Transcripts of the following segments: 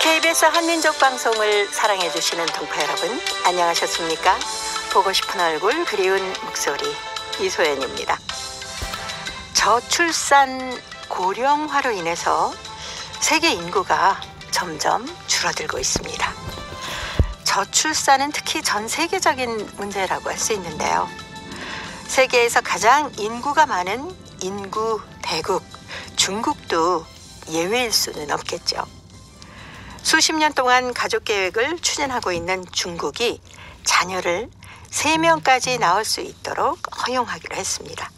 KBS 한민족 방송을 사랑해주시는 동포 여러분, 안녕하셨습니까? 보고 싶은 얼굴, 그리운 목소리, 이소연입니다. 저출산 고령화로 인해서 세계 인구가 점점 줄어들고 있습니다. 저출산은 특히 전 세계적인 문제라고 할 수 있는데요. 세계에서 가장 인구가 많은 인구 대국 중국도 예외일 수는 없겠죠. 수십 년 동안 가족 계획을 추진하고 있는 중국이 자녀를 3명까지 낳을 수 있도록 허용하기로 했습니다.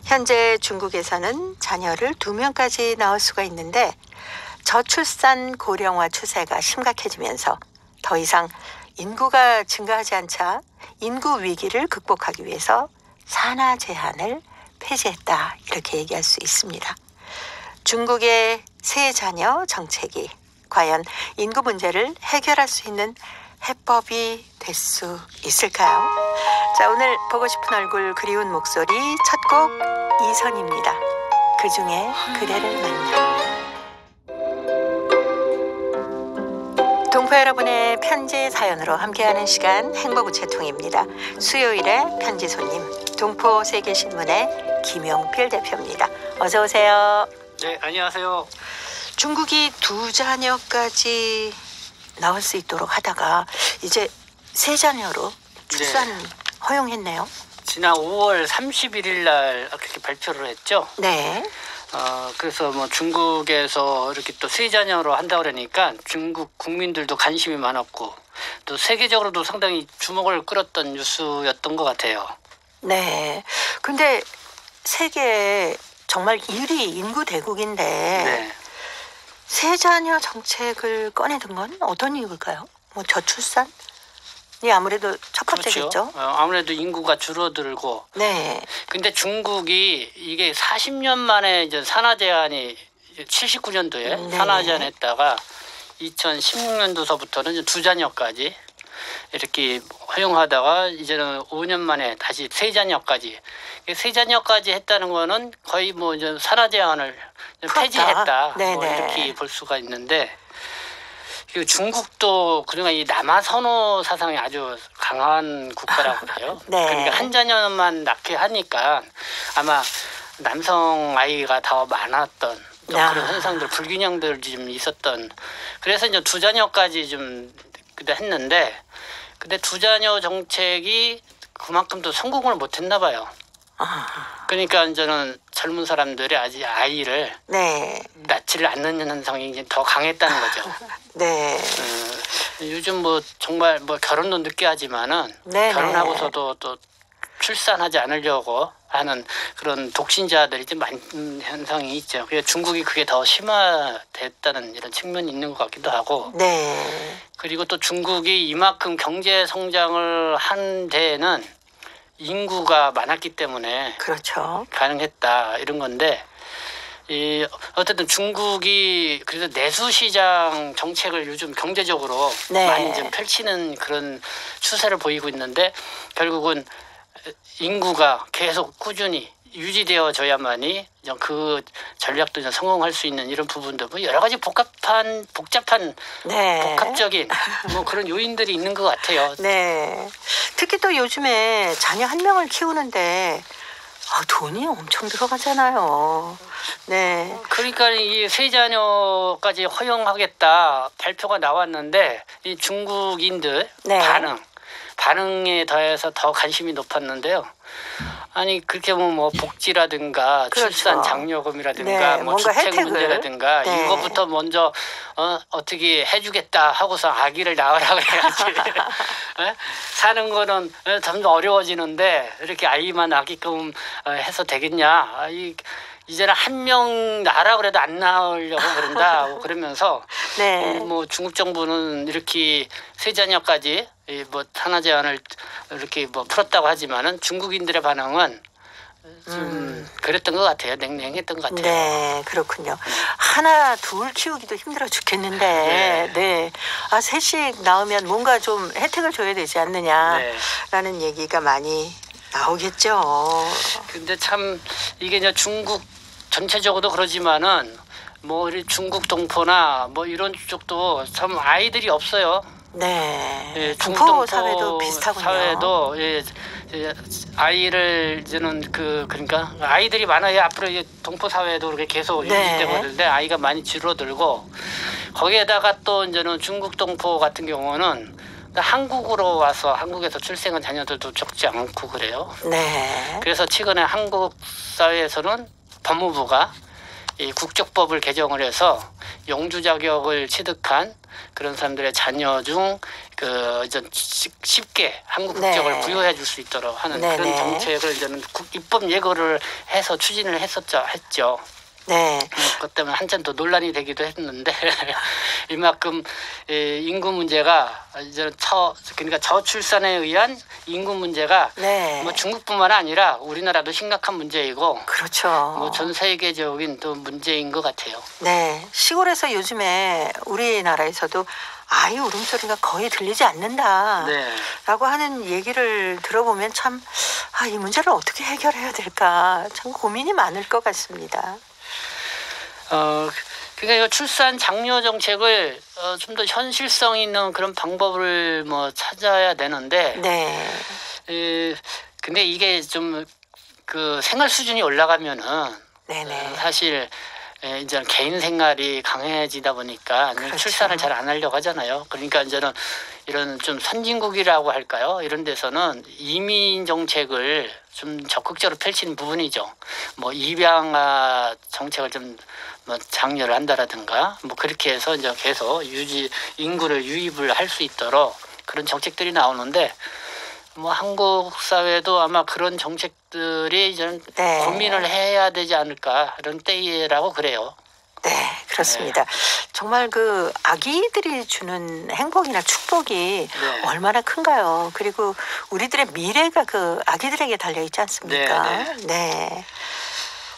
현재 중국에서는 자녀를 2명까지 낳을 수가 있는데 저출산 고령화 추세가 심각해지면서 더 이상 인구가 증가하지 않자 인구 위기를 극복하기 위해서 산하 제한을 폐지했다, 이렇게 얘기할 수 있습니다. 중국의 세 자녀 정책이 과연 인구 문제를 해결할 수 있는 해법이 될 수 있을까요? 자, 오늘 보고 싶은 얼굴, 그리운 목소리 첫 곡 이선입니다. 그중에 그대를 만나. 동포 여러분의 편지 사연으로 함께하는 시간, 행복우체통입니다. 수요일에 편지 손님, 동포 세계신문의 김용필 대표입니다. 어서 오세요. 네, 안녕하세요. 중국이 2자녀까지 낳을 수 있도록 하다가 이제 3자녀로 출산 허용했네요. 지난 5월 31일 날 그렇게 발표를 했죠. 네. 그래서 뭐 중국에서 이렇게 또 3자녀로 한다고 그러니까 중국 국민들도 관심이 많았고 또 세계적으로도 상당히 주목을 끌었던 뉴스였던 것 같아요. 네. 근데 세계 정말 1위 인구 대국인데 네. 3자녀 정책을 꺼내든 건 어떤 이유일까요? 뭐 저출산이 아무래도 첫 번째겠죠. 그렇죠. 아무래도 인구가 줄어들고. 네. 근데 중국이 이게 40년 만에 이제 산하 제한이 79년도에 네. 산하 제한했다가 2016년도서부터는 이제 2자녀까지 이렇게 허용하다가 이제는 5년 만에 다시 3자녀까지. 3자녀까지 했다는 거는 거의 뭐 이제 산하 제한을 폐지했다. 뭐 이렇게 볼 수가 있는데, 중국도 그동안 이 남아 선호 사상이 아주 강한 국가라고 그래요. 네. 그러니까 한 자녀만 낳게 하니까 아마 남성 아이가 더 많았던 그런 현상들, 불균형들이 좀 있었던. 그래서 이제 2자녀까지 좀 그때 했는데, 근데 2자녀 정책이 그만큼 또 성공을 못했나 봐요. 그러니까 이제는 젊은 사람들이 아직 아이를 낳지를 않는 현상이 이제 더 강했다는 거죠. 네. 요즘 뭐 정말 뭐 결혼도 늦게 하지만은 결혼하고서도 또 출산하지 않으려고 하는 그런 독신자들이 좀 많은 현상이 있죠. 그래서 중국이 그게 더 심화됐다는 이런 측면이 있는 것 같기도 하고. 네. 그리고 또 중국이 이만큼 경제 성장을 한 데에는 인구가 많았기 때문에 그렇죠. 가능했다, 이런 건데, 어쨌든 중국이 그래서 내수시장 정책을 요즘 경제적으로 많이 좀 펼치는 그런 추세를 보이고 있는데, 결국은 인구가 계속 꾸준히 유지되어져야만이 그 전략도 성공할 수 있는 이런 부분도 뭐 여러 가지 복잡한 복합적인 뭐 그런 요인들이 있는 것 같아요. 네. 특히 또 요즘에 자녀 1명을 키우는데 돈이 엄청 들어가잖아요. 네. 그러니까 이 3자녀까지 허용하겠다 발표가 나왔는데, 이 중국인들 반응에 더해서 더 관심이 높았는데요. 아니 그렇게 뭐 복지라든가 출산 장려금이라든가 뭐 주택 문제라든가 이거부터 먼저 어떻게 해주겠다 하고서 아기를 낳으라 그래야지. 사는 거는 점점 어려워지는데 이렇게 아이만 낳게끔 해서 되겠냐. 이제는 1명 낳으라 그래도 안 낳으려고 그런다. 그러면서 뭐 중국 정부는 이렇게 3자녀까지 뭐 산하 제한을 이렇게 뭐 풀었다고 하지만은 중국인들의 반응은 좀 그랬던 것 같아요. 냉랭했던 것 같아요. 네, 그렇군요. 하나, 둘 키우기도 힘들어 죽겠는데, 셋씩 낳으면 뭔가 좀 혜택을 줘야 되지 않느냐라는 얘기가 많이 나오겠죠. 근데 참 이게 이제 중국 전체적으로 그러지만은 뭐 우리 중국 동포나 뭐 이런 쪽도 참 아이들이 없어요. 네. 예, 동포 사회도 비슷하군요. 사회도 아이를 이제는 그러니까 아이들이 많아야 앞으로 이제 동포 사회도 그렇게 계속 유지되고 그러는데 아이가 많이 줄어들고 거기에다가 또 이제는 중국 동포 같은 경우는 한국으로 와서 한국에서 출생한 자녀들도 적지 않고 그래요. 네. 그래서 최근에 한국 사회에서는 법무부가 이 국적법을 개정을 해서 영주 자격을 취득한 그런 사람들의 자녀 중 이제 쉽게 한국 국적을 부여해 줄 수 있도록 하는 그런 정책을 이제는 입법 예고를 해서 추진을 했죠. 네. 그것 때문에 한참 더 논란이 되기도 했는데 이만큼 인구 문제가 이제 그러니까 저출산에 의한 인구 문제가 뭐 중국뿐만 아니라 우리나라도 심각한 문제이고 그렇죠. 뭐 전 세계적인 또 문제인 것 같아요. 네. 시골에서 요즘에 우리나라에서도 아이 울음소리가 거의 들리지 않는다 라고 하는 얘기를 들어보면 참 이 문제를 어떻게 해결해야 될까 참 고민이 많을 것 같습니다. 그러니까 출산 장려 정책을 좀 더 현실성 있는 그런 방법을 뭐 찾아야 되는데, 근데 이게 좀 생활 수준이 올라가면은 사실 이제 개인 생활이 강해지다 보니까 출산을 잘 안 하려고 하잖아요. 그러니까 이제는 이런 좀 선진국이라고 할까요? 이런 데서는 이민 정책을 좀 적극적으로 펼치는 부분이죠. 뭐 입양아 정책을 좀 뭐 장려를 한다라든가 뭐 그렇게 해서 이제 계속 인구를 유입을 할 수 있도록 그런 정책들이 나오는데 뭐 한국 사회도 아마 그런 정책들이 이제 고민을 해야 되지 않을까 이런 때라고 그래요. 네, 그렇습니다. 정말 아기들이 주는 행복이나 축복이 얼마나 큰가요? 그리고 우리들의 미래가 아기들에게 달려 있지 않습니까? 네.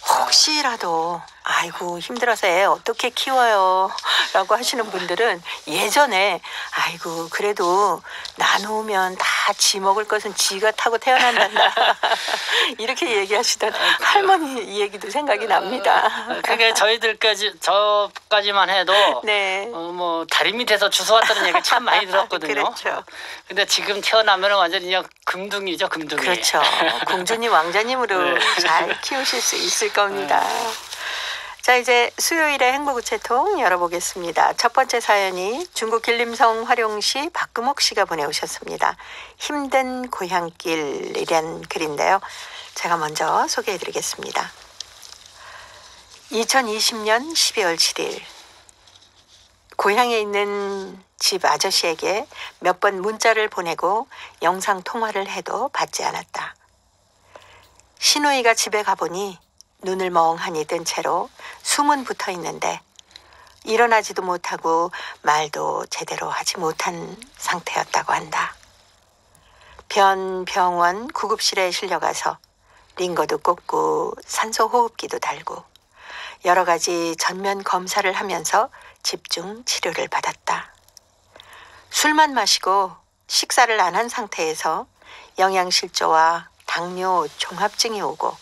혹시라도 아이고 힘들어서 애 어떻게 키워요? 라고 하시는 분들은 예전에 아이고 그래도 나누면 다 지 먹을 것은 지가 타고 태어난단다 이렇게 얘기하시던 할머니 얘기도 생각이 납니다. 그게 저까지만 해도 뭐 다리 밑에서 주워왔다는 얘기 참 많이 들었거든요. 그렇죠. 근데 지금 태어나면 완전히 그냥 금둥이죠, 금둥이. 그렇죠. 공주님 왕자님으로 잘 키우실 수 있을 겁니다. 자, 이제 수요일의 행복우체통 열어보겠습니다. 첫 번째 사연이 중국 길림성 화룡시 박금옥 씨가 보내오셨습니다. 힘든 고향길이란 글인데요. 제가 먼저 소개해드리겠습니다. 2020년 12월 7일 고향에 있는 집 아저씨에게 몇 번 문자를 보내고 영상 통화를 해도 받지 않았다. 시누이가 집에 가보니 눈을 멍하니 뜬 채로 숨은 붙어 있는데 일어나지도 못하고 말도 제대로 하지 못한 상태였다고 한다. 병원 구급실에 실려가서 링거도 꽂고 산소호흡기도 달고 여러 가지 전면 검사를 하면서 집중 치료를 받았다. 술만 마시고 식사를 안 한 상태에서 영양실조와 당뇨 종합증이 오고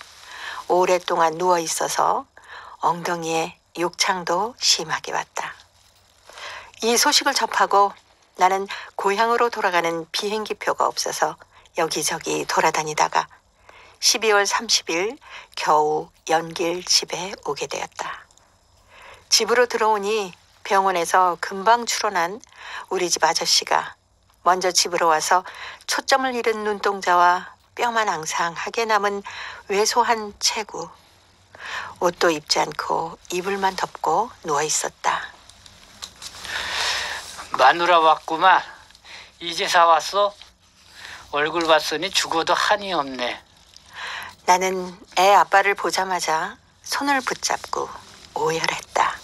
오랫동안 누워 있어서 엉덩이에 욕창도 심하게 왔다. 이 소식을 접하고 나는 고향으로 돌아가는 비행기표가 없어서 여기저기 돌아다니다가 12월 30일 겨우 연길 집에 오게 되었다. 집으로 들어오니 병원에서 금방 출원한 우리 집 아저씨가 먼저 집으로 와서 초점을 잃은 눈동자와 뼈만 앙상하게 남은 왜소한 체구, 옷도 입지 않고 이불만 덮고 누워 있었다. 마누라 왔구만. 이제사 왔어? 얼굴 봤으니 죽어도 한이 없네. 나는 애 아빠를 보자마자 손을 붙잡고 오열했다.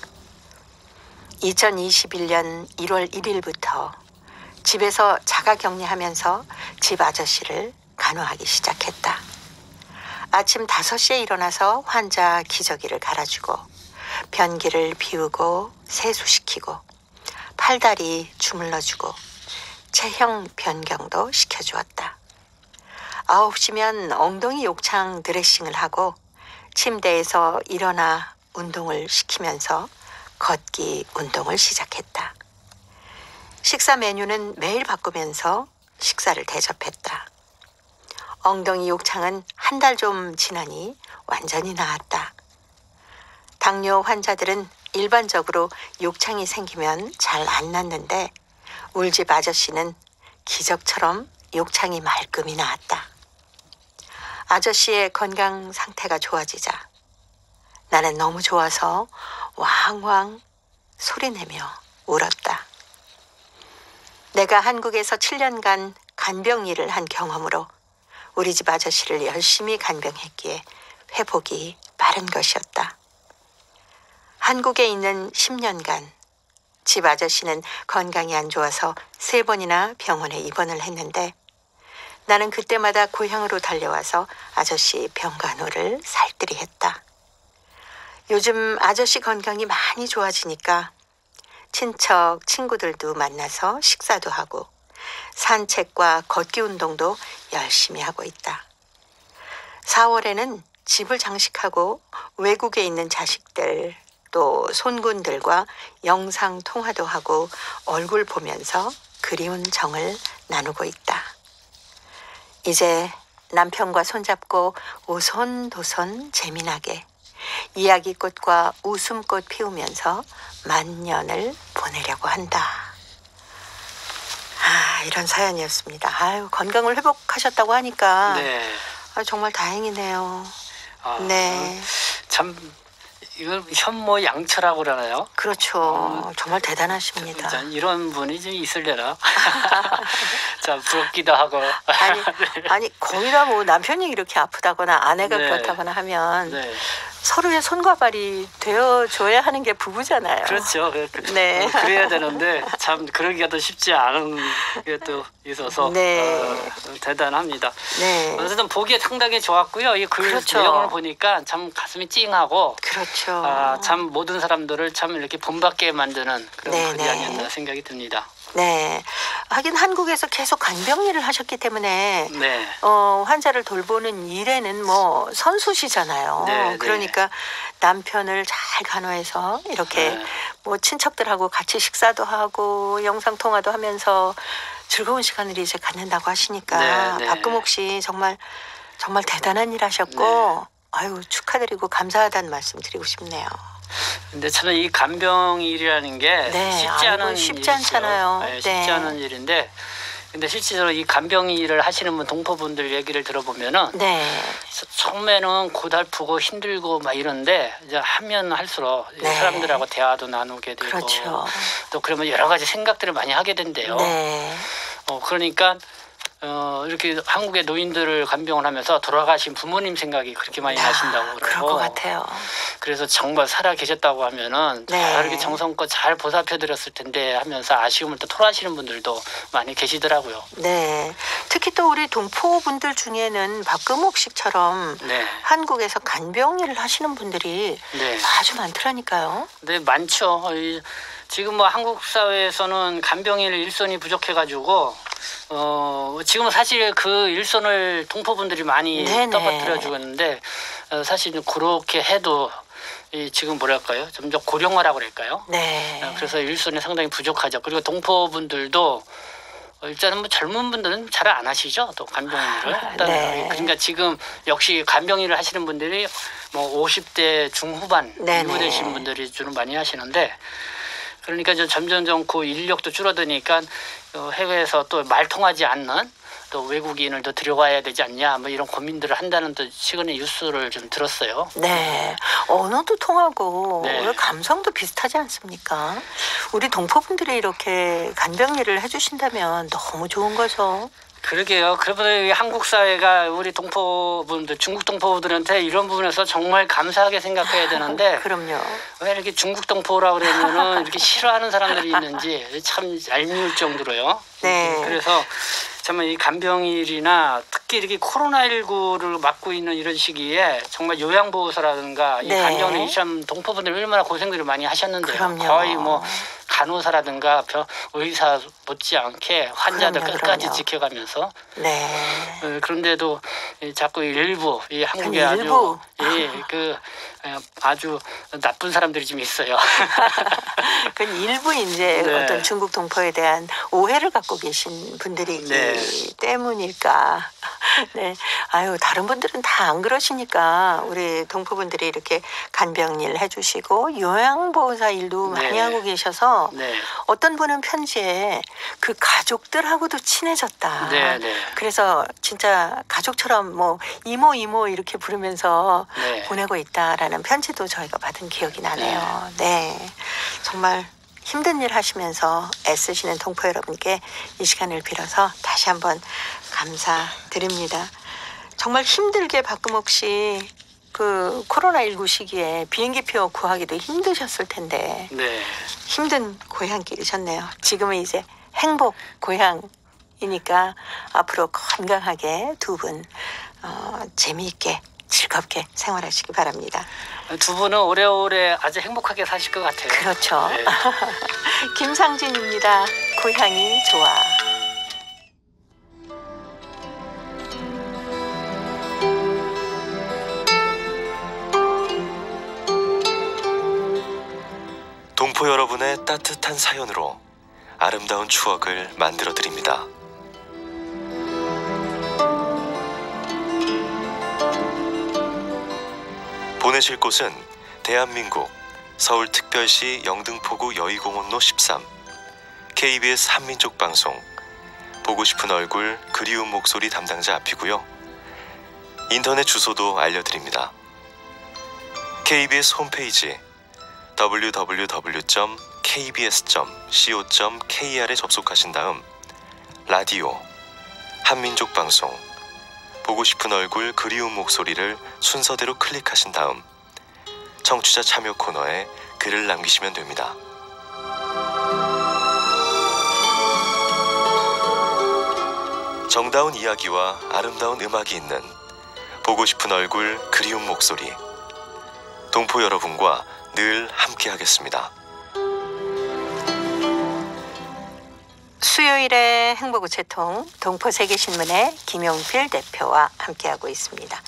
2021년 1월 1일부터 집에서 자가격리하면서 집 아저씨를 간호하기 시작했다. 아침 5시에 일어나서 환자 기저귀를 갈아주고 변기를 비우고 세수시키고 팔다리 주물러주고 체형 변경도 시켜주었다. 9시면 엉덩이 욕창 드레싱을 하고 침대에서 일어나 운동을 시키면서 걷기 운동을 시작했다. 식사 메뉴는 매일 바꾸면서 식사를 대접했다. 엉덩이 욕창은 한 달 좀 지나니 완전히 나았다. 당뇨 환자들은 일반적으로 욕창이 생기면 잘 안 낫는데 울집 아저씨는 기적처럼 욕창이 말끔히 나았다. 아저씨의 건강 상태가 좋아지자 나는 너무 좋아서 왕왕 소리내며 울었다. 내가 한국에서 7년간 간병 일을 한 경험으로 우리 집 아저씨를 열심히 간병했기에 회복이 빠른 것이었다. 한국에 있는 10년간 집 아저씨는 건강이 안 좋아서 3번이나 병원에 입원을 했는데 나는 그때마다 고향으로 달려와서 아저씨 병간호를 살뜰히 했다. 요즘 아저씨 건강이 많이 좋아지니까 친척, 친구들도 만나서 식사도 하고 산책과 걷기 운동도 열심히 하고 있다. 4월에는 집을 장식하고 외국에 있는 자식들 또 손군들과 영상 통화도 하고 얼굴 보면서 그리운 정을 나누고 있다. 이제 남편과 손잡고 오손도손 재미나게 이야기꽃과 웃음꽃 피우면서 만년을 보내려고 한다. 이런 사연이었습니다. 아유, 건강을 회복하셨다고 하니까 네. 정말 다행이네요. 네. 참 이걸 현모 양처라고 그러나요? 그렇죠. 정말 대단하십니다. 이런 분이 좀 있으려나? 참 부럽기도 하고. 아니 거기다 뭐 남편이 이렇게 아프다거나 아내가 네. 그렇다거나 하면 네. 서로의 손과 발이 되어줘야 하는 게 부부잖아요. 그렇죠. 네. 그래야 되는데 참 그러기가 더 쉽지 않은 게 또 있어서 네. 대단합니다. 네. 어쨌든 보기에 상당히 좋았고요. 이 글 그렇죠. 내용을 보니까 참 가슴이 찡하고 그렇죠. 참 모든 사람들을 참 이렇게 본받게 만드는 그런 네, 글이 네. 아니었나 생각이 듭니다. 네. 하긴 한국에서 계속 간병 일을 하셨기 때문에 네. 환자를 돌보는 일에는 뭐 선수시잖아요. 네, 그러니까 남편을 잘 간호해서 이렇게 네. 뭐 친척들하고 같이 식사도 하고 영상 통화도 하면서 즐거운 시간을 이제 갖는다고 하시니까 네, 네. 박금옥 씨 정말 대단한 일 하셨고 아유 쉽고 감사하다는 말씀 드리고 싶네요. 근데 참 이 간병 일이라는 게 쉽지 않은 쉽지 않잖아요. 네, 쉽지 않은 일인데 근데 실제로 이 간병 일을 하시는 분 동포분들 얘기를 들어보면은 처음에는 고달프고 힘들고 막 이런데 이제 하면 할수록 사람들하고 대화도 나누게 되고 그렇죠. 또 그러면 여러 가지 생각들을 많이 하게 된대요. 그러니까 이렇게 한국의 노인들을 간병을 하면서 돌아가신 부모님 생각이 그렇게 많이 나신다고 그러고 그럴 것 같아요. 그래서 정말 살아 계셨다고 하면은 이렇게 정성껏 잘 보살펴 드렸을 텐데 하면서 아쉬움을 또 토로하시는 분들도 많이 계시더라고요. 네. 특히 또 우리 동포분들 중에는 박금옥 씨처럼 한국에서 간병 일을 하시는 분들이 아주 많더라니까요. 네, 많죠. 지금 뭐 한국 사회에서는 간병일 일손이 부족해가지고 지금은 사실 그 일손을 동포분들이 많이 떠받들여 주고 있는데 사실 그렇게 해도 지금 뭐랄까요? 점점 고령화라고 그럴까요? 그래서 일손이 상당히 부족하죠. 그리고 동포분들도 일단은 뭐 젊은 분들은 잘 안 하시죠. 또 간병일을. 그러니까 지금 역시 간병일을 하시는 분들이 뭐 50대 중후반 이후 되신 분들이 주로 많이 하시는데 그러니까 이제 점점 그 인력도 줄어드니까 해외에서 또 말 통하지 않는 또 외국인을 더 들여와야 되지 않냐 뭐 이런 고민들을 한다는 또 최근에 뉴스를 좀 들었어요. 언어도 통하고 감성도 비슷하지 않습니까? 우리 동포분들이 이렇게 간병 일을 해주신다면 너무 좋은 거죠. 그러게요. 그러면 한국 사회가 우리 동포분들, 중국 동포분들한테 이런 부분에서 정말 감사하게 생각해야 되는데 그럼요. 왜 이렇게 중국 동포라고 그러면은 이렇게 싫어하는 사람들이 있는지 참 얄미울 정도로요. 그래서 정말 이 간병일이나 특히 이렇게 코로나19를 맞고 있는 이런 시기에 정말 요양보호사라든가 이 간병일 참 동포분들 얼마나 고생들을 많이 하셨는데요. 거의 뭐 간호사라든가 의사 못지않게 환자들 그럼요, 끝까지 그럼요. 지켜가면서 네. 그런데도 자꾸 일부 이 한국에 일부. 아주 나쁜 사람들이 좀 있어요. 그건 일부 이제 네. 어떤 중국 동포에 대한 오해를 갖고 계신 분들이기 네. 때문일까. 네. 아유, 다른 분들은 다 안 그러시니까 우리 동포분들이 이렇게 간병일 해주시고 요양보호사 일도 네. 많이 하고 계셔서 네. 어떤 분은 편지에 그 가족들하고도 친해졌다. 네, 네. 그래서 진짜 가족처럼 뭐 이모 이렇게 부르면서 네. 보내고 있다라는 편지도 저희가 받은 기억이 나네요. 네. 정말 힘든 일 하시면서 애쓰시는 동포 여러분께 이 시간을 빌어서 다시 한번 감사드립니다. 정말 힘들게 박금옥씨 그 코로나19 시기에 비행기표 구하기도 힘드셨을 텐데 네. 힘든 고향길이셨네요. 지금은 이제 행복 고향이니까 앞으로 건강하게 두 분 재미있게 즐겁게 생활하시기 바랍니다. 두 분은 오래오래 아주 행복하게 사실 것 같아요. 그렇죠. 네. 김상진입니다. 고향이 좋아. 동포 여러분의 따뜻한 사연으로 아름다운 추억을 만들어 드립니다. 보내실 곳은 대한민국 서울특별시 영등포구 여의공원로 13 KBS 한민족방송 보고 싶은 얼굴 그리운 목소리 담당자 앞이고요. 인터넷 주소도 알려드립니다. KBS 홈페이지 www.kbs.co.kr에 접속하신 다음 라디오, 한민족방송, 보고 싶은 얼굴 그리운 목소리를 순서대로 클릭하신 다음 청취자 참여 코너에 글을 남기시면 됩니다. 정다운 이야기와 아름다운 음악이 있는 보고 싶은 얼굴 그리운 목소리, 동포 여러분과 늘 함께하겠습니다. 수요일의 행복우체통 동포세계신문의 김용필 대표와 함께하고 있습니다.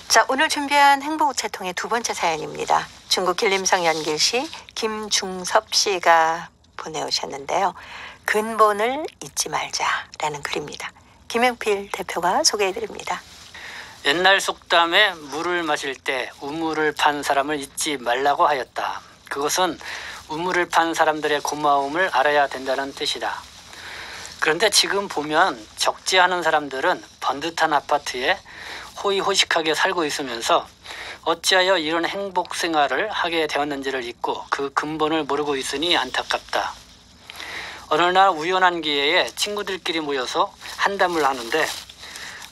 자, 오늘 준비한 행복우체통의 두 번째 사연입니다. 중국 길림성 연길시 김중섭 씨가 보내오셨는데요. 근본을 잊지 말자라는 글입니다. 김용필 대표가 소개해드립니다. 옛날 속담에 물을 마실 때 우물을 판 사람을 잊지 말라고 하였다. 그것은 우물을 판 사람들의 고마움을 알아야 된다는 뜻이다. 그런데 지금 보면 적지 않은 사람들은 번듯한 아파트에 호의호식하게 살고 있으면서 어찌하여 이런 행복 생활을 하게 되었는지를 잊고 그 근본을 모르고 있으니 안타깝다. 어느 날 우연한 기회에 친구들끼리 모여서 한담을 하는데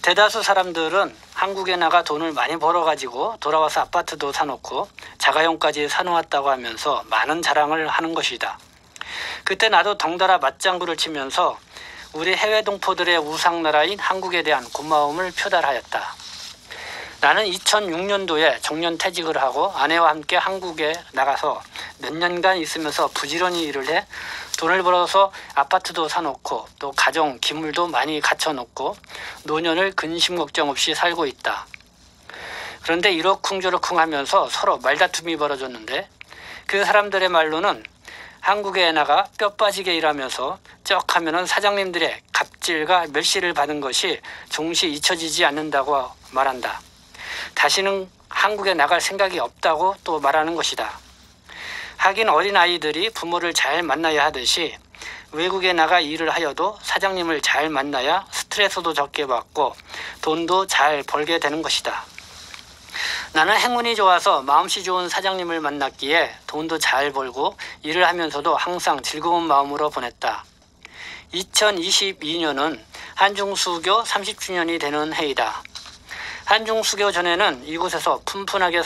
대다수 사람들은 한국에 나가 돈을 많이 벌어가지고 돌아와서 아파트도 사놓고 자가용까지 사놓았다고 하면서 많은 자랑을 하는 것이다. 그때 나도 덩달아 맞장구를 치면서 우리 해외 동포들의 우상나라인 한국에 대한 고마움을 표달하였다. 나는 2006년도에 정년퇴직을 하고 아내와 함께 한국에 나가서 몇 년간 있으면서 부지런히 일을 해 돈을 벌어서 아파트도 사놓고 또 가정 기물도 많이 갖춰놓고 노년을 근심 걱정 없이 살고 있다. 그런데 이러쿵저러쿵 하면서 서로 말다툼이 벌어졌는데 그 사람들의 말로는 한국에 나가 뼈 빠지게 일하면서 쩍 하면은 사장님들의 갑질과 멸시를 받은 것이 종시 잊혀지지 않는다고 말한다. 다시는 한국에 나갈 생각이 없다고 또 말하는 것이다. 하긴 어린아이들이 부모를 잘 만나야 하듯이 외국에 나가 일을 하여도 사장님을 잘 만나야 스트레스도 적게 받고 돈도 잘 벌게 되는 것이다. 나는 행운이 좋아서 마음씨 좋은 사장님을 만났기에 돈도 잘 벌고 일을 하면서도 항상 즐거운 마음으로 보냈다. 2022년은 한중수교 30주년이 되는 해이다. 한중수교 전에는 이곳에서 푼푼하게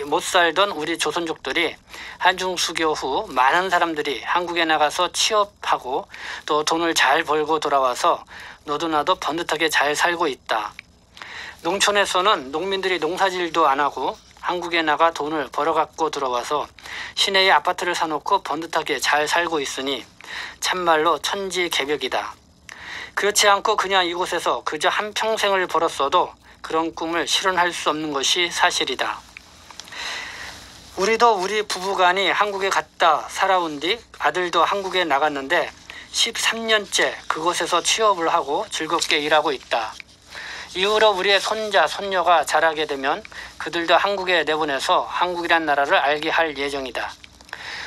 못 살던 우리 조선족들이 한중수교 후 많은 사람들이 한국에 나가서 취업하고 또 돈을 잘 벌고 돌아와서 너도 나도 번듯하게 잘 살고 있다. 농촌에서는 농민들이 농사질도 안 하고 한국에 나가 돈을 벌어 갖고 들어와서 시내에 아파트를 사놓고 번듯하게 잘 살고 있으니 참말로 천지개벽이다. 그렇지 않고 그냥 이곳에서 그저 한평생을 벌었어도 그런 꿈을 실현할 수 없는 것이 사실이다. 우리도 우리 부부간이 한국에 갔다 살아온 뒤 아들도 한국에 나갔는데 13년째 그곳에서 취업을 하고 즐겁게 일하고 있다. 이후로 우리의 손자, 손녀가 자라게 되면 그들도 한국에 내보내서 한국이란 나라를 알게 할 예정이다.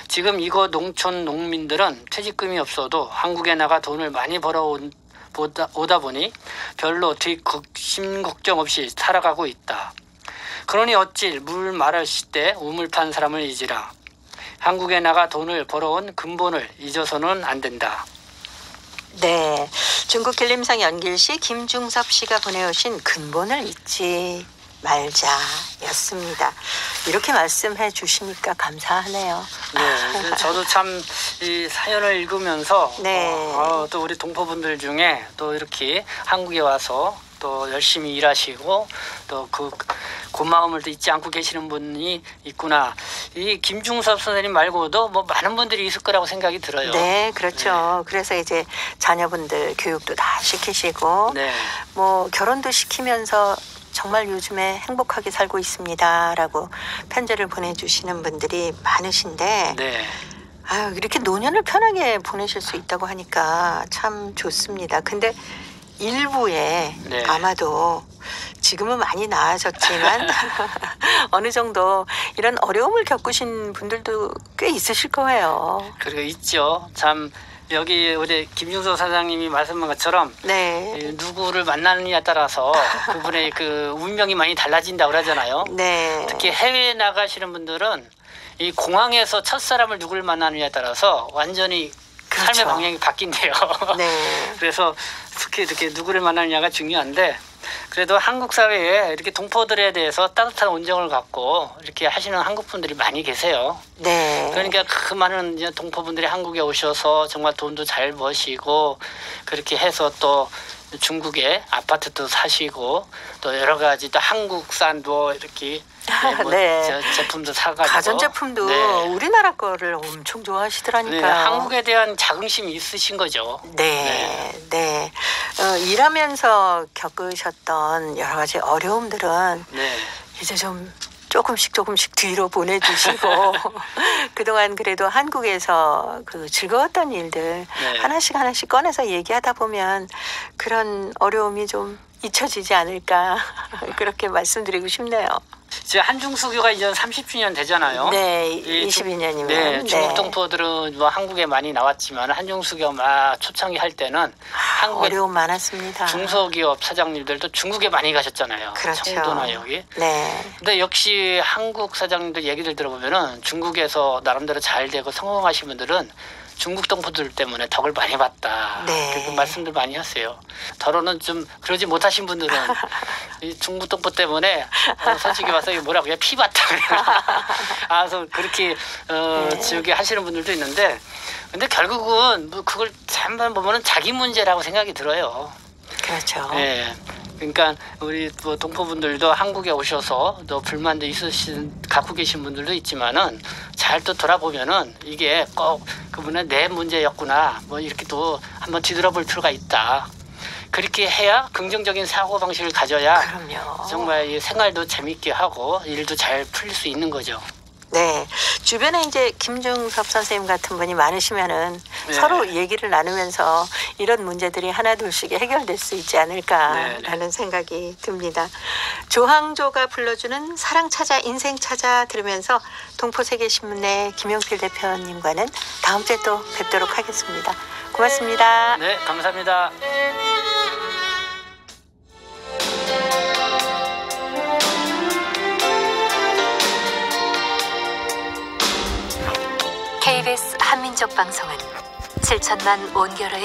지금 이곳 농촌 농민들은 퇴직금이 없어도 한국에 나가 돈을 많이 오다 보니 별로 뒷심 걱정 없이 살아가고 있다. 그러니 어찌 물 마를 시때 우물 판 사람을 잊으라. 한국에 나가 돈을 벌어온 근본을 잊어서는 안 된다. 네, 중국 길림성 연길시 김중섭 씨가 보내오신 근본을 잊지 말자였습니다. 이렇게 말씀해 주시니까 감사하네요. 네, 저도 참 이 사연을 읽으면서 네. 또 우리 동포분들 중에 또 이렇게 한국에 와서 또 열심히 일하시고 또 그 고마움을 또 잊지 않고 계시는 분이 있구나. 이 김중섭 선생님 말고도 뭐 많은 분들이 있을 거라고 생각이 들어요. 네, 그렇죠. 네. 그래서 이제 자녀분들 교육도 다 시키시고 네. 뭐 결혼도 시키면서 정말 요즘에 행복하게 살고 있습니다라고 편지를 보내주시는 분들이 많으신데 네. 아유, 이렇게 노년을 편하게 보내실 수 있다고 하니까 참 좋습니다. 근데 일부에 네. 아마도 지금은 많이 나아졌지만 어느 정도 이런 어려움을 겪으신 분들도 꽤 있으실 거예요. 그리고 있죠. 참 여기 우리 김중섭 사장님이 말씀한 것처럼 네. 누구를 만나느냐에 따라서 그분의 그 운명이 많이 달라진다고 그러잖아요. 네. 특히 해외에 나가시는 분들은 이 공항에서 첫사람을 누구를 만나느냐에 따라서 완전히 그렇죠. 삶의 방향이 바뀐대요. 네. 그래서 특히 이렇게 누구를 만나느냐가 중요한데 그래도 한국 사회에 이렇게 동포들에 대해서 따뜻한 온정을 갖고 이렇게 하시는 한국 분들이 많이 계세요. 네. 그러니까 그 많은 이제 동포분들이 한국에 오셔서 정말 돈도 잘 버시고 그렇게 해서 또 중국에 아파트도 사시고 또 여러 가지 또 한국산 뭐 이렇게 네. 제품도 사가지고 가전제품도 네. 우리나라 거를 엄청 좋아하시더라니까요. 네, 한국에 대한 자긍심이 있으신 거죠. 네, 네. 일하면서 겪으셨던 여러 가지 어려움들은 네. 이제 좀 조금씩 뒤로 보내주시고 그동안 그래도 한국에서 그 즐거웠던 일들 네. 하나씩 꺼내서 얘기하다 보면 그런 어려움이 좀 잊혀지지 않을까 그렇게 말씀드리고 싶네요. 이제 한중수교가 이제 30주년 되잖아요. 네, 22년이면. 네, 중국 동포들은 뭐 한국에 많이 나왔지만 한중수교 막 초창기 할 때는 한국에 어려움 많았습니다. 중소기업 사장님들도 중국에 많이 가셨잖아요. 그렇죠. 청도나 여기. 네. 근데 역시 한국 사장님들 얘기들 들어보면은 중국에서 나름대로 잘 되고 성공하신 분들은 중국 동포들 때문에 덕을 많이 봤다. 네. 그렇게 말씀들 많이 하세요. 더러는 좀 그러지 못하신 분들은 이 중국 동포 때문에 솔직히 와서 뭐라고 해야 피 봤다. 그래서 그렇게 지우개 하시는 분들도 있는데 근데 결국은 뭐 그걸 잠깐 보면은 자기 문제라고 생각이 들어요. 그렇죠. 네. 그러니까 우리 뭐 동포분들도 한국에 오셔서 또 불만도 갖고 계신 분들도 있지만은 잘 또 돌아보면은 이게 꼭 그분의 내 문제였구나 뭐 이렇게 또 한번 뒤돌아볼 필요가 있다. 그렇게 해야 긍정적인 사고 방식을 가져야 그럼요. 정말 이 생활도 재밌게 하고 일도 잘 풀릴 수 있는 거죠. 네. 주변에 이제 김중섭 선생님 같은 분이 많으시면은 네. 서로 얘기를 나누면서 이런 문제들이 하나둘씩 해결될 수 있지 않을까라는 네. 생각이 듭니다. 조항조가 불러주는 사랑 찾아 인생 찾아 들으면서 동포세계신문의 김용필 대표님과는 다음 주에 또 뵙도록 하겠습니다. 고맙습니다. 네, 감사합니다. KBS 한민족 방송은 7천만 온결의